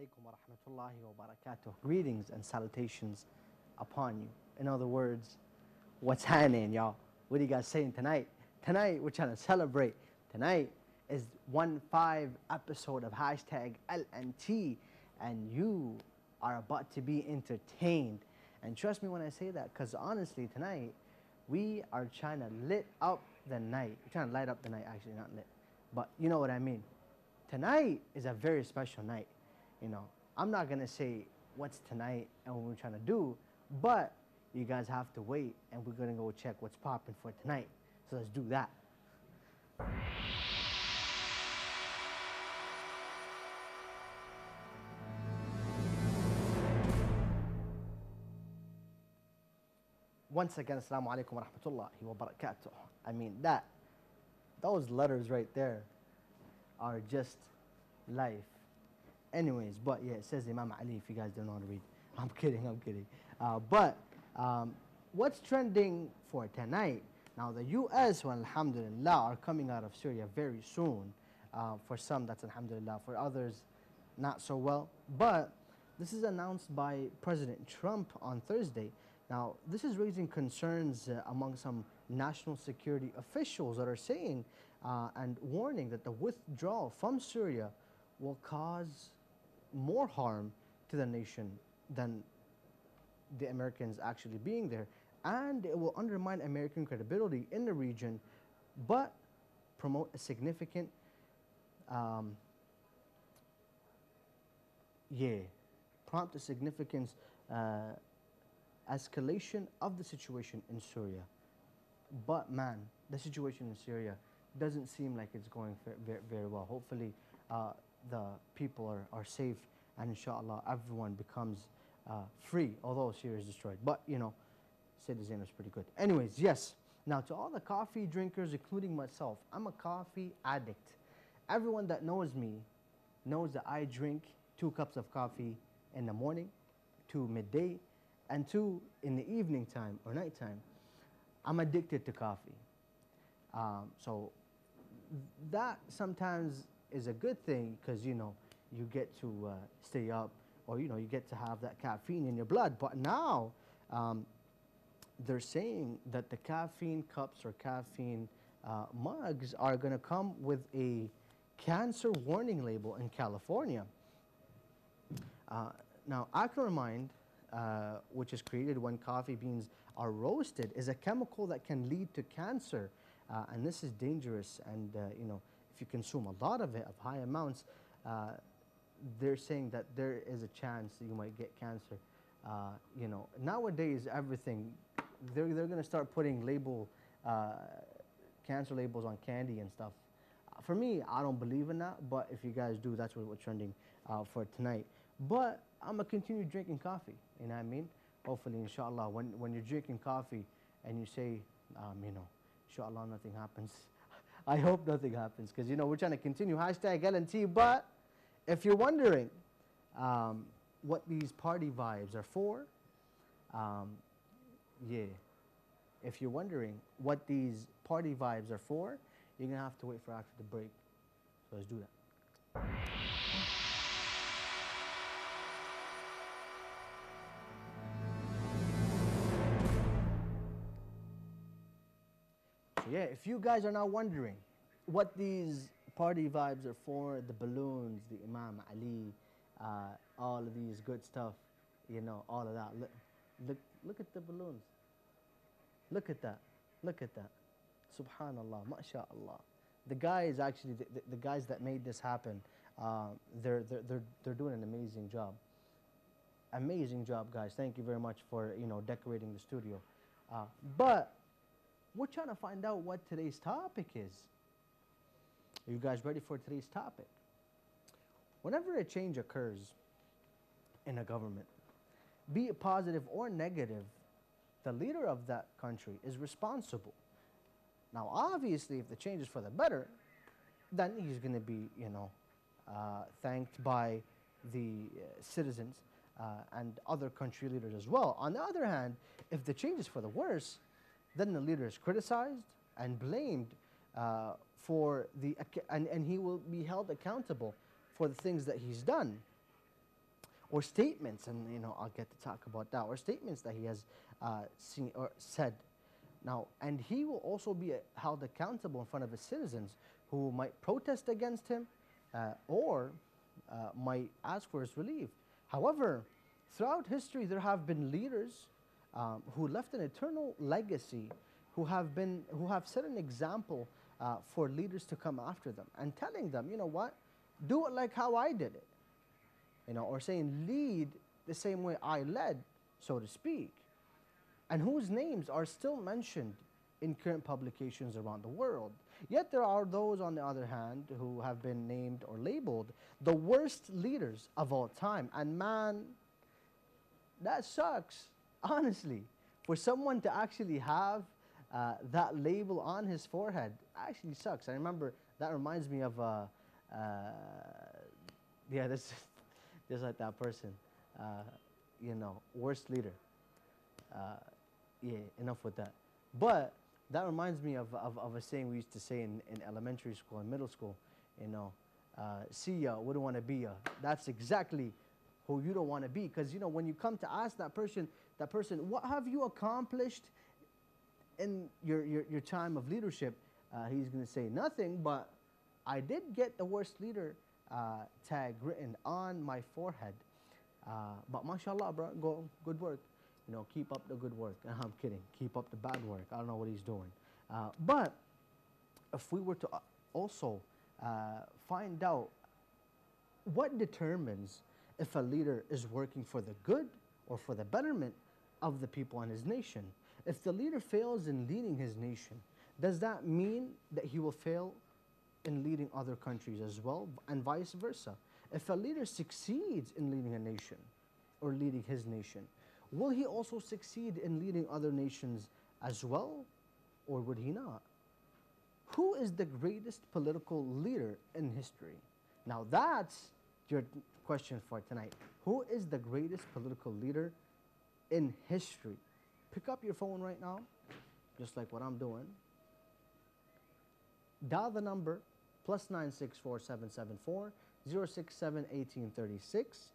alaikum wa rahmatullahi wa barakatuh. Greetings and salutations upon you. In other words, what's happening, y'all? What are you guys saying tonight? Tonight, we're trying to celebrate. Tonight is 1/5 episode of hashtag LNT, and you are about to be entertained. And trust me when I say that, because honestly, tonight, we are trying to lit up the night. We're trying to light up the night, actually, not lit. But you know what I mean. Tonight is a very special night. You know, I'm not going to say what's tonight and what we're trying to do, but you guys have to wait, and we're going to go check what's popping for tonight. So let's do that. Once again, assalamu alaikum wa rahmatullahi wa barakatuh. I mean, those letters right there are just life. Anyways, but yeah, it says Imam Ali if you guys don't know how to read. I'm kidding, I'm kidding. What's trending for tonight? Now, the US, well, alhamdulillah, are coming out of Syria very soon. For some, that's alhamdulillah. For others, not so well. But this is announced by President Trump on Thursday. Now, this is raising concerns among some national security officials that are saying and warning that the withdrawal from Syria will cause more harm to the nation than the Americans actually being there. And it will undermine American credibility in the region, but promote a significant prompt a significant escalation of the situation in Syria. But man, the situation in Syria doesn't seem like it's going very, very well. Hopefully the people are safe, and inshallah everyone becomes free, although Syria is destroyed. But you know, Sayyid Zainab is pretty good. Anyways, yes. Now to all the coffee drinkers, including myself, I'm a coffee addict. Everyone that knows me knows that I drink 2 cups of coffee in the morning, 2 midday, and 2 in the evening time or nighttime. I'm addicted to coffee. So that sometimes is a good thing, because you know, you get to stay up, or you know, you get to have that caffeine in your blood. But now they're saying that the caffeine cups or caffeine mugs are going to come with a cancer warning label in California. Now, acrylamide, which is created when coffee beans are roasted, is a chemical that can lead to cancer, and this is dangerous. And you know, if you consume a lot of it, of high amounts, they're saying that there is a chance that you might get cancer. You know, nowadays everything, they're going to start putting cancer labels on candy and stuff. For me, I don't believe in that, but if you guys do, that's what's trending for tonight. But I'm going to continue drinking coffee, you know what I mean? Hopefully, inshallah, when you're drinking coffee and you say, you know, inshallah, nothing happens. I hope nothing happens, because, you know, we're trying to continue hashtag LNT. But if you're wondering what these party vibes are for, if you're wondering what these party vibes are for, you're going to have to wait for after the break. So let's do that. So yeah, if you guys are now wondering what these party vibes are for, the balloons, the Imam Ali, all of these good stuff, you know, all of that. Look at the balloons. Look at that. Look at that. Subhanallah, mashallah. The guys actually, the guys that made this happen, they're doing an amazing job. Amazing job, guys. Thank you very much for, you know, decorating the studio. But we're trying to find out what today's topic is. Are you guys ready for today's topic? Whenever a change occurs in a government, be it positive or negative, the leader of that country is responsible. Now, obviously, if the change is for the better, then he's going to be, you know, thanked by the citizens and other country leaders as well. On the other hand, if the change is for the worse, then the leader is criticized and blamed and he will be held accountable for the things that he's done. or statements, and I'll get to talk about that, or statements that he has seen or said. Now, and he will also be held accountable in front of his citizens who might protest against him or might ask for his relief. However, throughout history, there have been leaders who left an eternal legacy, who have set an example for leaders to come after them and telling them, you know what, do it like how I did it, or saying lead the same way I led, so to speak, and whose names are still mentioned in current publications around the world. Yet there are those, on the other hand, who have been named or labeled the worst leaders of all time. And man, that sucks, honestly. For someone to actually have that label on his forehead actually sucks. I remember, that reminds me of, yeah, this just like that person, worst leader. Yeah, enough with that. But that reminds me of a saying we used to say in elementary school and middle school, see ya, wouldn't want to be ya. That's exactly who you don't want to be. Because, when you come to ask that person, what have you accomplished in your time of leadership? He's going to say nothing, but I did get the worst leader tag written on my forehead. But mashallah, bro, good work. Keep up the good work. I'm kidding. Keep up the bad work. I don't know what he's doing. But if we were to also find out what determines if a leader is working for the good or for the betterment of the people in his nation. If the leader fails in leading his nation, does that mean that he will fail in leading other countries as well, and vice versa? If a leader succeeds in leading a nation or leading his nation, will he also succeed in leading other nations as well, or would he not? Who is the greatest political leader in history? Now that's your question for tonight. Who is the greatest political leader in history? Pick up your phone right now, just like what I'm doing. Dial the number +964 774 067 1836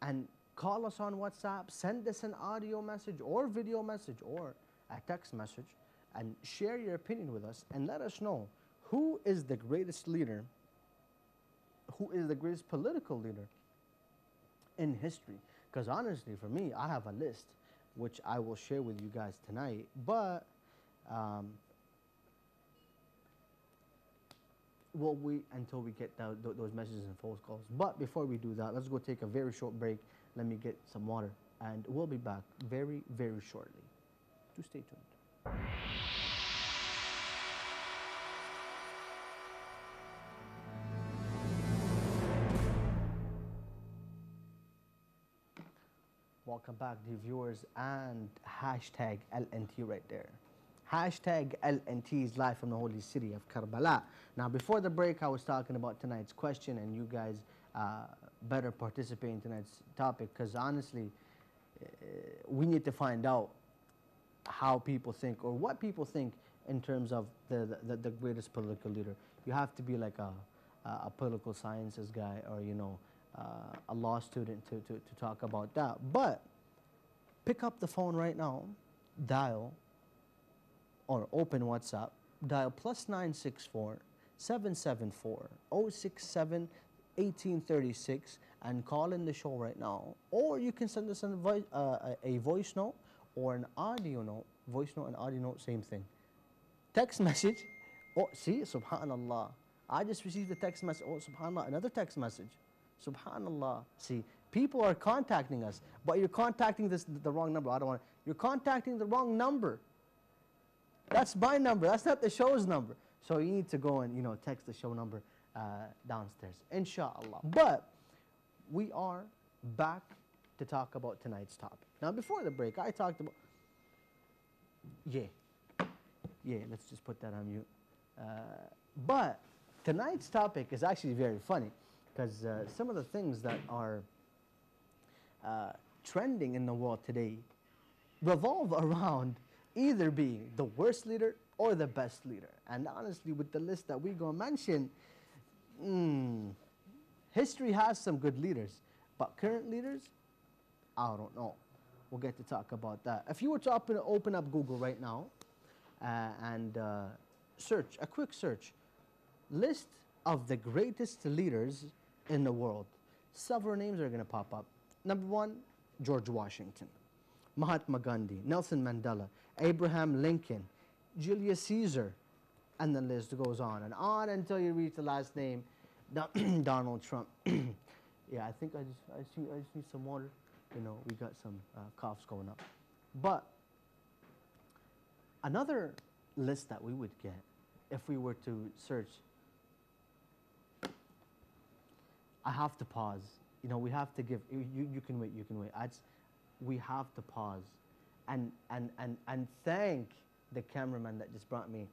and call us on WhatsApp, send us an audio message or video message or a text message and share your opinion with us and let us know who is the greatest leader, who is the greatest political leader in history. Because honestly, for me, I have a list which I will share with you guys tonight, but well, until we get those messages and phone calls. But before we do that, let's go take a very short break. Let me get some water, and we'll be back very, very shortly. Do stay tuned. Welcome back, dear viewers, and hashtag LNT right there. Hashtag LNT is live from the holy city of Karbala. Now, before the break, I was talking about tonight's question, and you guys better participate in tonight's topic, because honestly, we need to find out how people think or what people think in terms of the greatest political leader. You have to be like a political sciences guy or, a law student to talk about that. But pick up the phone right now, dial or open WhatsApp, dial +964 774 067 1836 and call in the show right now. Or you can send us a voice note or an audio note. Voice note and audio note, same thing. Text message. Oh, see, subhanallah. I just received a text message. Oh, subhanallah, another text message. Subhanallah. See, people are contacting us, but you're contacting the wrong number. I don't want. You're contacting the wrong number. That's my number. That's not the show's number. So you need to go and text the show number downstairs, inshallah. But we are back to talk about tonight's topic. Now, before the break, I talked about let's just put that on mute. But tonight's topic is actually very funny because some of the things that are trending in the world today revolve around either being the worst leader or the best leader. And honestly, with the list that we're going to mention, history has some good leaders. But current leaders, I don't know. We'll get to talk about that. If you were to open up Google right now and search, a quick search, list of the greatest leaders in the world, several names are going to pop up. Number one, George Washington, Mahatma Gandhi, Nelson Mandela, Abraham Lincoln, Julius Caesar, and the list goes on until you reach the last name, Donald Trump. Yeah, I think I just need some water. You know, we got some coughs going up. But another list that we would get if we were to search, I have to pause. You know, we have to give, you can wait, we have to pause and thank the cameraman that just brought me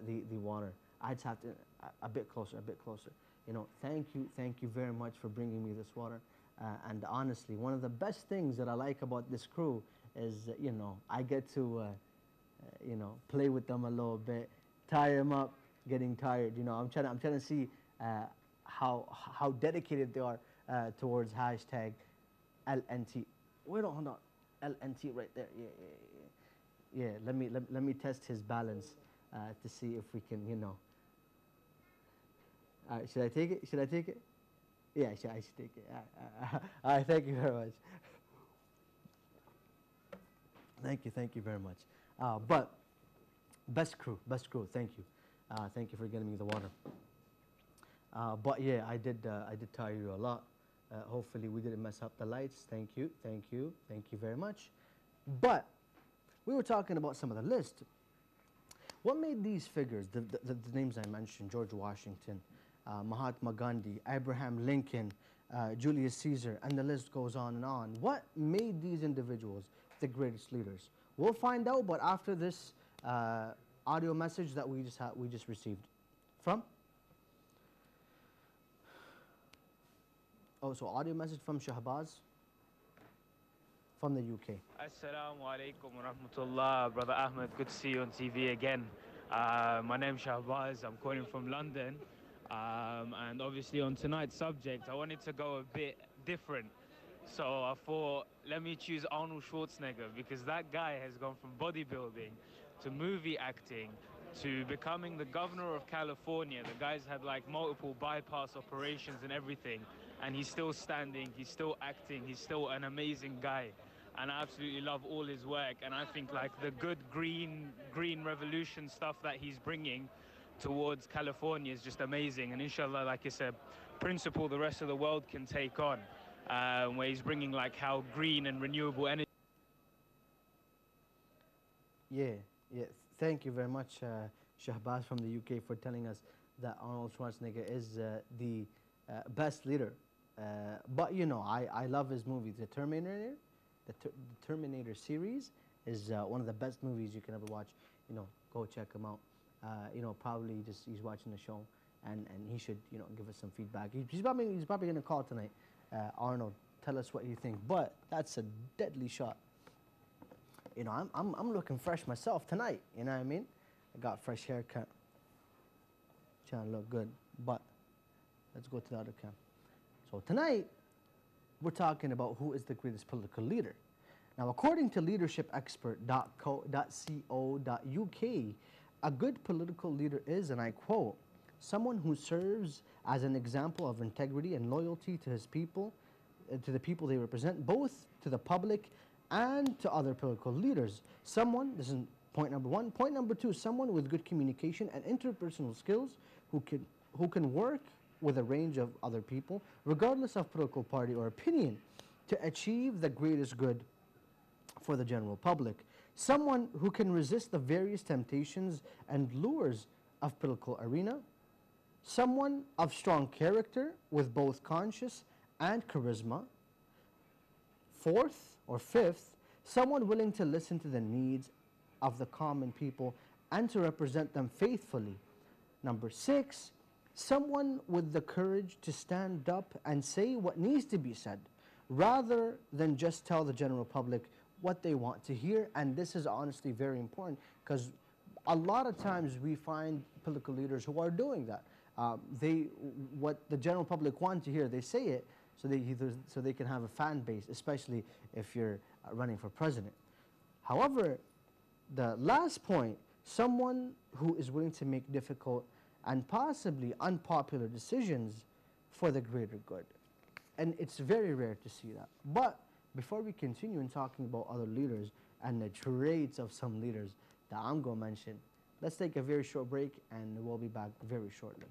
the water. I just have to, a bit closer. You know, thank you very much for bringing me this water. And honestly, one of the best things that I like about this crew is, you know, I get to, you know, play with them a little bit, tire them up, getting tired. You know, I'm trying to see how dedicated they are towards hashtag LNT. Wait, hold on, LNT right there. Yeah. Let me test his balance to see if we can, you know. All right, should I take it? Yeah, I should take it. All right, thank you very much. Thank you very much. But best crew, thank you. Thank you for getting me the water. But yeah, I did tire you a lot. Hopefully we didn't mess up the lights. Thank you very much. But we were talking about some of the list. What made these figures, the names I mentioned, George Washington, Mahatma Gandhi, Abraham Lincoln, Julius Caesar, and the list goes on and on. What made these individuals the greatest leaders? We'll find out, but after this audio message that we just received from. Oh, so audio message from Shahbaz from the UK. Assalamu alaikum wa rahmatullah, Brother Ahmed. Good to see you on TV again. My name's Shahbaz. I'm calling from London. And obviously on tonight's subject, I wanted to go a bit different. So I thought, let me choose Arnold Schwarzenegger, because that guy has gone from bodybuilding to movie acting to becoming the governor of California. The guy's had like multiple bypass operations and everything, and he's still standing, he's still acting, he's still an amazing guy. And I absolutely love all his work, and I think like the good green revolution stuff that he's bringing towards California is just amazing. And inshallah, like it's a principle the rest of the world can take on, where he's bringing like how green and renewable energy. Yeah. Thank you very much, Shahbaz from the UK, for telling us that Arnold Schwarzenegger is the best leader. But you know, I love his movies. The Terminator series is one of the best movies you can ever watch. You know, go check him out. You know, probably just he's watching the show, and he should, you know, give us some feedback. He's probably going to call tonight. Arnold, tell us what you think. But that's a deadly shot. You know, I'm looking fresh myself tonight. You know what I mean? I got a fresh haircut, trying to look good. But let's go to the other cam. So tonight we're talking about who is the greatest political leader. Now, according to leadershipexpert.co.uk, a good political leader is, and I quote, someone who serves as an example of integrity and loyalty to his people, to the people they represent, both to the public and to other political leaders. Someone, this is point number one. Point number two, someone with good communication and interpersonal skills who can work with a range of other people, regardless of political party or opinion, to achieve the greatest good for the general public. Someone who can resist the various temptations and lures of political arena. Someone of strong character with both conscience and charisma. Fourth or fifth, someone willing to listen to the needs of the common people and to represent them faithfully. Number six, someone with the courage to stand up and say what needs to be said, rather than just tell the general public what they want to hear. And this is honestly very important, because a lot of times we find political leaders who are doing that. What the general public want to hear, they say it, so they can have a fan base, especially if you're running for president. However, the last point, someone who is willing to make difficult and possibly unpopular decisions for the greater good. And it's very rare to see that. But before we continue in talking about other leaders and the traits of some leaders that I'm going to mention, let's take a very short break and we'll be back very shortly.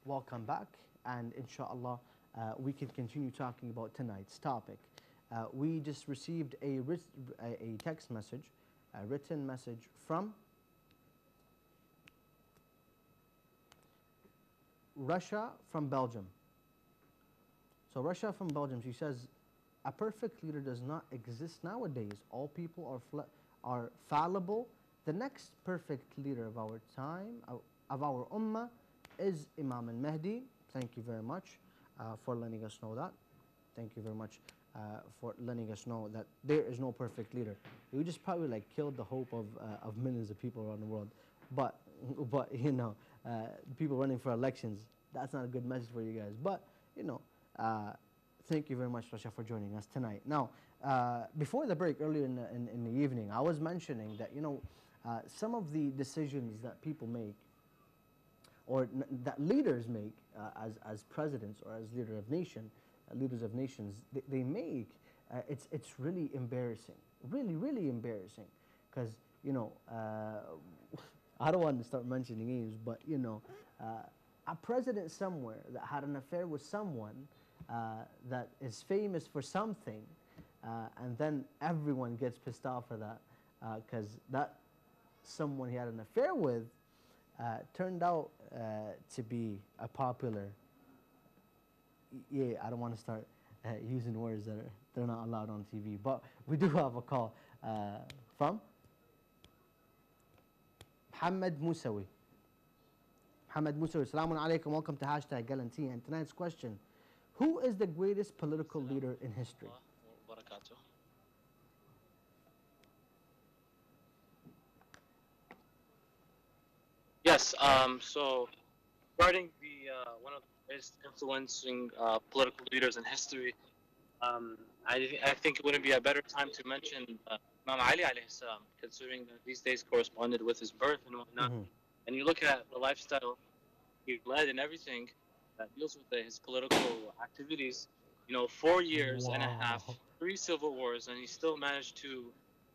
Welcome back, and inshallah, we can continue talking about tonight's topic. We just received a text message, a written message from Russia from Belgium. So Russia from Belgium, she says, a perfect leader does not exist nowadays. All people are fallible. The next perfect leader of our time, of our ummah, is Imam al-Mahdi. Thank you very much for letting us know that. Thank you very much for letting us know that there is no perfect leader. You just probably like killed the hope of millions of people around the world. But you know, people running for elections, that's not a good message for you guys. But you know, thank you very much, Rasha, for joining us tonight. Now, before the break, earlier in the evening, I was mentioning that, you know, some of the decisions that people make, or that leaders make as presidents or as leaders of nations, they make, it's really embarrassing, really embarrassing, because, you know, I don't want to start mentioning names, but, you know, a president somewhere that had an affair with someone that is famous for something, and then everyone gets pissed off for that, because that someone he had an affair with turned out to be a popular, I don't want to start using words that they're not allowed on TV, but we do have a call from Mohammed Musawi. Mohammed Musawi, Assalamu alaikum, welcome to Hashtag Guarantee. And tonight's question, who is the greatest political leader in history? Yes, so regarding the one of the most influencing political leaders in history, I think it wouldn't be a better time to mention Imam Ali alayhi salam, considering that these days corresponded with his birth and whatnot. And you look at the lifestyle he led and everything that deals with his political activities, you know, 4 years and a half, 3 civil wars, and he still managed to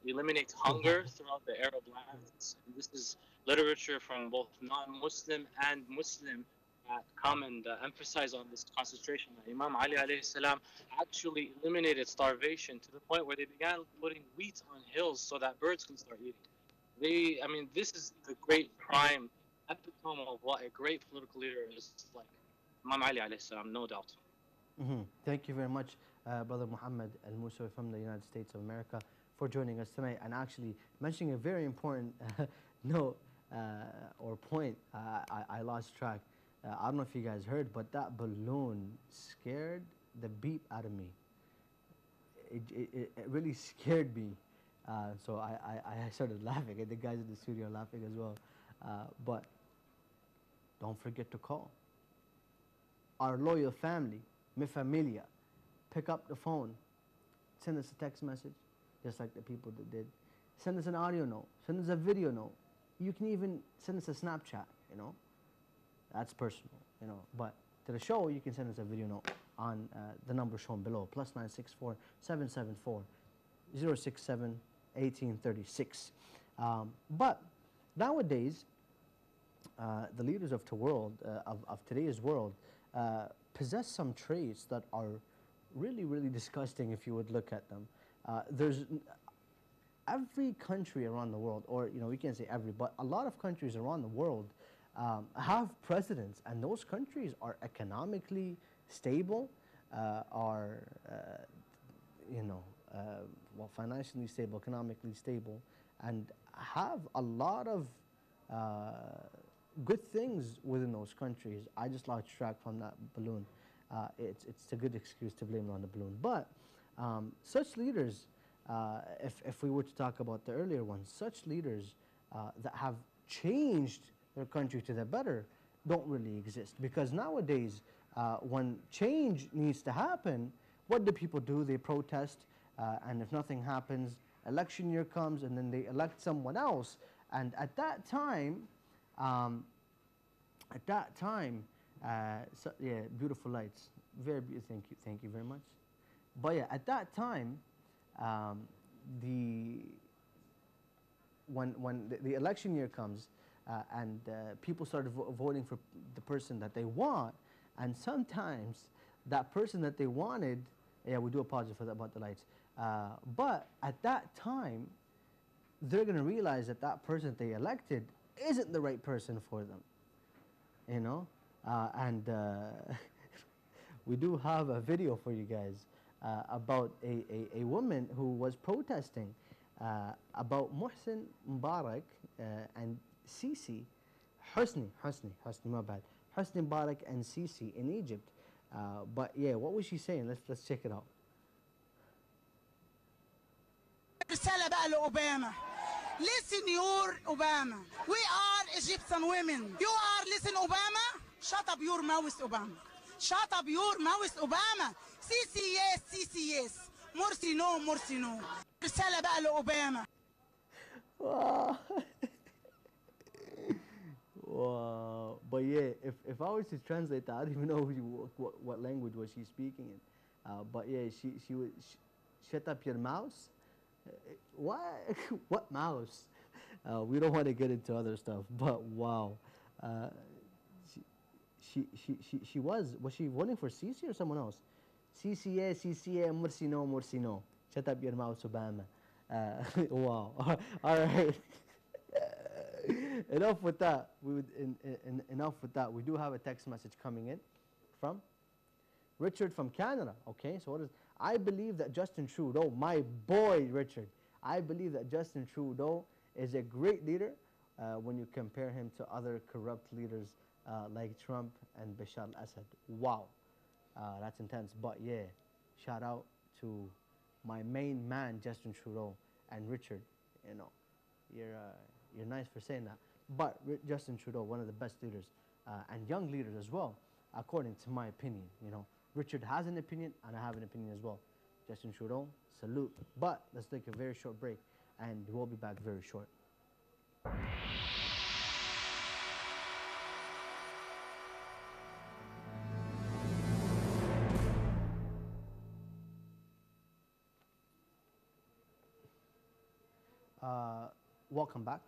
eliminate hunger throughout the Arab lands. And this is literature from both non-Muslim and Muslim that come and emphasize on this concentration. Imam Ali alayhi salam actually eliminated starvation to the point where they began putting wheat on hills so that birds can start eating. I mean, this is the great prime epitome of what a great political leader is like. Imam Ali alayhi salam, no doubt. Thank you very much, Brother Muhammad Al-Musawi from the United States of America, for joining us tonight and actually mentioning a very important note or point. I lost track. I don't know if you guys heard, but that balloon scared the beep out of me. It really scared me. So I started laughing, and the guys in the studio are laughing as well. But don't forget to call. Our loyal family, mi familia, pick up the phone, send us a text message, just like the people that did. Send us an audio note, send us a video note. You can even send us a Snapchat, you know. That's personal, you know. But to the show, you can send us a video note on the number shown below, +964 774 067 1836. But nowadays, the leaders of today's world possess some traits that are really disgusting if you would look at them. There's every country around the world, or you know, we can't say every, but a lot of countries around the world have presidents, and those countries are economically stable, are you know, well, financially stable, economically stable, and have a lot of good things within those countries. I just lost track from that balloon. It's a good excuse to blame it on the balloon. But such leaders if we were to talk about the earlier ones, such leaders that have changed their country to the better don't really exist. Because nowadays, when change needs to happen, what do people do? They protest, and if nothing happens, election year comes, and then they elect someone else. And at that time, um, so, yeah, beautiful lights, very beautiful. Thank you very much. But yeah, at that time, um, the when the election year comes, and people started voting for the person that they want, and sometimes that person that they wanted, yeah, we do apologize for that about the lights, but at that time, they're going to realize that that person that they elected isn't the right person for them, you know, and we do have a video for you guys about a woman who was protesting about Mohsen Mubarak and Sisi, Husni, my bad, Husni Mubarak and Sisi in Egypt. But yeah, what was she saying? Let's check it out. رسالة بقى لأوباما. Listen your Obama. We are Egyptian women. You are listen Obama. Shut up your mouth Obama. Shut up your mouth Obama. Sisi yes, Sisi yes. Morsi no, Morsi no. رسالة بقى لأوباما. Wow. Wow. But yeah, if I was to translate that, I don't even know what language was she speaking in. But yeah, she would shut up your mouse. What? What mouse? We don't want to get into other stuff, but wow. She was she voting for Sisi or someone else? CCA, CCA, Morsi no, Morsi no. Shut up your mouse, Obama. Wow. All right. Enough with that. Enough with that. We do have a text message coming in from Richard from Canada. Okay, so what is? I believe that Justin Trudeau, my boy Richard, I believe that Justin Trudeau is a great leader when you compare him to other corrupt leaders like Trump and Bashar al-Assad. Wow, that's intense. But yeah, shout out to my main man Justin Trudeau and Richard. You know, you're nice for saying that. But Justin Trudeau, one of the best leaders and young leaders as well, according to my opinion. You know, Richard has an opinion, and I have an opinion as well. Justin Trudeau, salute. But let's take a very short break, and we'll be back very short. Welcome back.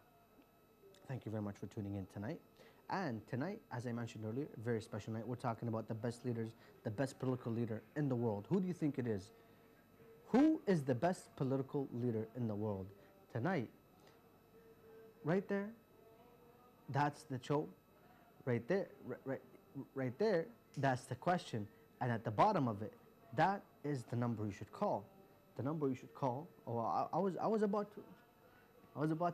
Thank you very much for tuning in tonight. And tonight, as I mentioned earlier, very special night. We're talking about the best leaders, the best political leader in the world. Who do you think it is? Who is the best political leader in the world? Tonight, right there, that's the show. Right there, right there, that's the question. And at the bottom of it, that is the number you should call. The number you should call. Oh, I was about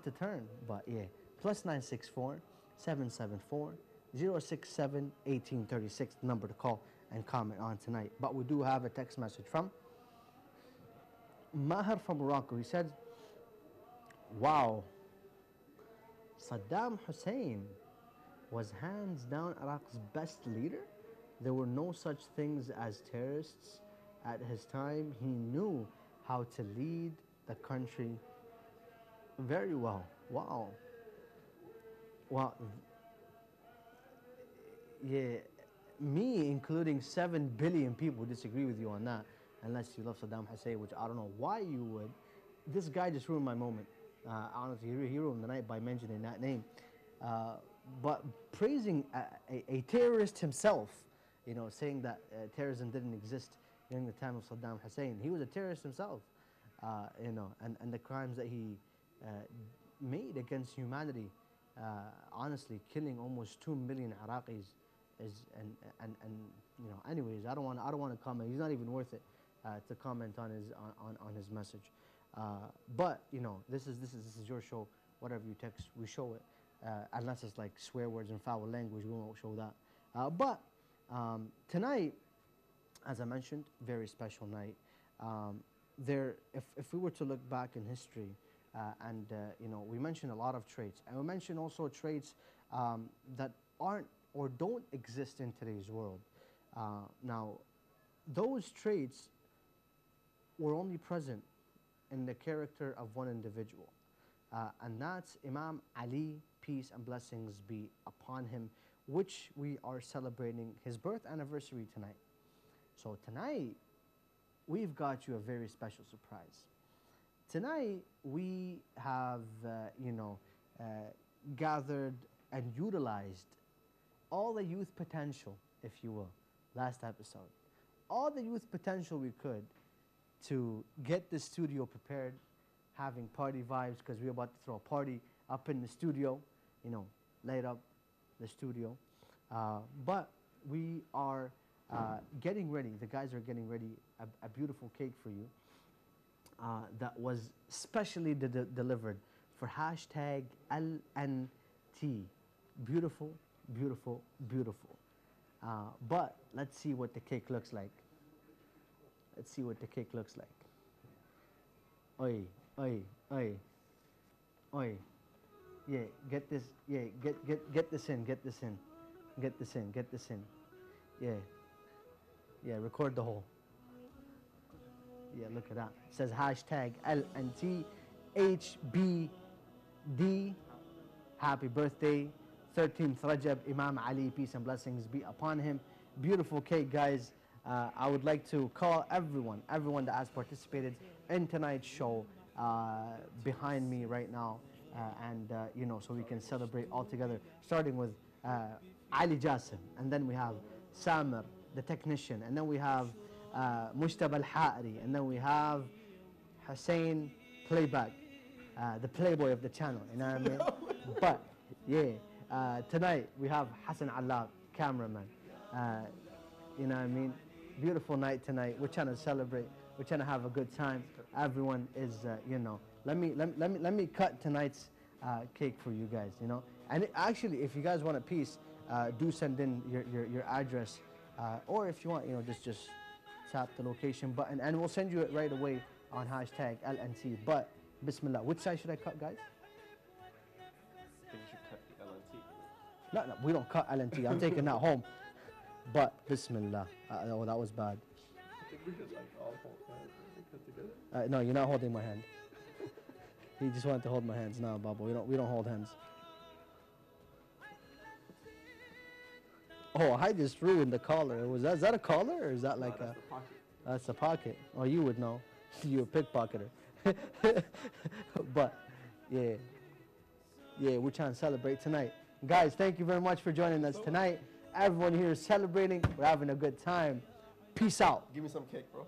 to turn, but yeah. Plus 964 774 067 1836, the number to call and comment on tonight. But we do have a text message from Maher from Morocco. He said, wow, Saddam Hussein was hands down Iraq's best leader. There were no such things as terrorists at his time. He knew how to lead the country very well. Wow. Well, yeah, me including 7 billion people disagree with you on that, unless you love Saddam Hussein, which I don't know why you would. This guy just ruined my moment. Honestly, he ruined the night by mentioning that name. But praising a terrorist himself, you know, saying that terrorism didn't exist during the time of Saddam Hussein. He was a terrorist himself, you know, and the crimes that he made against humanity. Honestly, killing almost 2 million Iraqis is and you know. Anyways, I don't want to comment. He's not even worth it to comment on his message. But you know, this is your show. Whatever you text, we show it. Unless it's like swear words and foul language, we won't show that. But tonight, as I mentioned, very special night. if we were to look back in history, and you know, we mentioned a lot of traits, and we mentioned also traits that aren't or don't exist in today's world. Now, those traits were only present in the character of one individual, and that's Imam Ali, peace and blessings be upon him, which we are celebrating his birth anniversary tonight. So tonight, we've got you a very special surprise. Tonight, we have, gathered and utilized all the youth potential, if you will, last episode. All the youth potential we could to get the studio prepared, having party vibes, because we're about to throw a party up in the studio, you know, light up the studio. But we are getting ready, the guys are getting ready a beautiful cake for you that was specially delivered for hashtag LNT. Beautiful, beautiful, beautiful. But let's see what the cake looks like. Let's see what the cake looks like. Oi, oi, oi, oi. Yeah, get this. Yeah, get this in. Get this in. Get this in. Get this in. Yeah. Yeah. Record the whole. Yeah. Look at that. It says hashtag LNT HBD. Happy birthday, 13th Rajab, Imam Ali, peace and blessings be upon him. Beautiful cake, guys. I would like to call everyone that has participated in tonight's show behind me right now, and you know, so we can celebrate all together. Starting with Ali Jassim, and then we have Samir, the technician, and then we have Mushtaba Al-Ha'ri, and then we have Hussein Playback, the playboy of the channel. You know what I mean? But yeah, tonight we have Hassan Allah, cameraman. You know what I mean? Beautiful night tonight. We're trying to celebrate. We're trying to have a good time. Everyone is, you know. Let me cut tonight's cake for you guys. You know. And actually, if you guys want a piece, do send in your address, or if you want, you know, just tap the location button, and we'll send you it right away on hashtag LNT. But Bismillah, which side should I cut, guys? I think you should cut the LNT. No, we don't cut LNT. I'm taking that home. But Bismillah. Oh, that was bad. I think we should like all hold hands and cut together. No, you're not holding my hand. He just wanted to hold my hands. No, Baba, we don't hold hands. Oh, I just ruined the collar. Is that a collar, or is that like that's the pocket. That's a pocket. Oh, you would know. You're a pickpocketer. But yeah, we're trying to celebrate tonight, guys. Thank you very much for joining us tonight. Everyone here is celebrating. We're having a good time. Peace out. Give me some cake, bro.